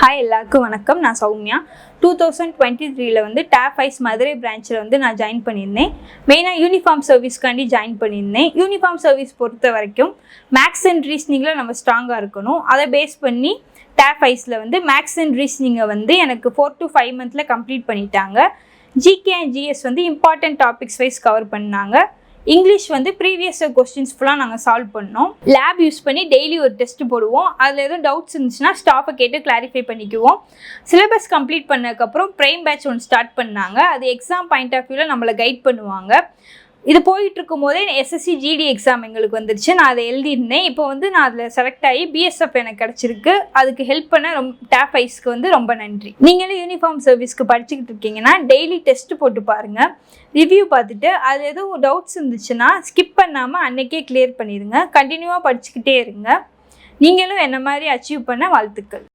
Hi எல்லாருக்கும் வணக்கம். நான் சௌமியா. 2023 வந்து டாப் ஐஸ் மதுரை பிரான்ச்சில் வந்து நான் ஜாயின் பண்ணியிருந்தேன். மெயினாக யூனிஃபார்ம் சர்வீஸ்க்காண்டி ஜாயின் பண்ணியிருந்தேன். யூனிஃபார்ம் சர்வீஸ் பொறுத்த வரைக்கும் மேக்ஸ் அண்ட் ரீசனிங்கில் நம்ம ஸ்ட்ராங்காக இருக்கணும். அதை பேஸ் பண்ணி டாப் ஐஸில் வந்து மேக்ஸ் அண்ட் ரீசனிங்கை வந்து எனக்கு 4 to 5 மந்த்தில் கம்ப்ளீட் பண்ணிட்டாங்க. ஜிகே அண்ட் ஜிஎஸ் வந்து இம்பார்ட்டன்ட் டாபிக்ஸ் வைஸ் கவர் பண்ணாங்க. இங்கிலீஷ் வந்து ப்ரீவியஸ் கொஸ்டின்ஸ் ஃபுல்லாக நாங்கள் சால்வ் பண்ணோம். லேப் யூஸ் பண்ணி டெய்லி ஒரு டெஸ்ட் போடுவோம். அதில் எதுவும் டவுட்ஸ் இருந்துச்சுன்னா ஸ்டாஃபை கேட்டு கிளாரிஃபை பண்ணிக்குவோம். சிலபஸ் கம்ப்ளீட் பண்ணதுக்கப்புறம் ப்ரைம் பேட்ச் ஒன்று ஸ்டார்ட் பண்ணாங்க. அது எக்ஸாம் பாயிண்ட் ஆஃப் வியூவில் நம்மளை கைட் பண்ணுவாங்க. இது போயிட்டு இருக்கும் போதே எஸ்எஸ்சி ஜிடி எக்ஸாம் எங்களுக்கு வந்துருச்சு. நான் அதை எழுதியிருந்தேன். இப்போ வந்து நான் அதில் செலக்ட் ஆகி பிஎஸ்எஃப் எனக்கு கிடச்சிருக்கு. அதுக்கு ஹெல்ப் பண்ண டாப் ஐஸ்க்கு வந்து ரொம்ப நன்றி. நீங்களும் யூனிஃபார்ம் சர்வீஸ்க்கு படிச்சுக்கிட்டு இருக்கீங்கன்னா டெய்லி டெஸ்ட் போட்டு பாருங்கள். ரிவ்யூ பார்த்துட்டு அது எதுவும் டவுட்ஸ் இருந்துச்சுன்னா ஸ்கிப் பண்ணாமல் அன்றைக்கே கிளியர் பண்ணிடுங்க. கண்டினியூவாக படிச்சுக்கிட்டே இருங்க. நீங்களும் என்ன மாதிரி அச்சீவ் பண்ண வாழ்த்துக்கள்.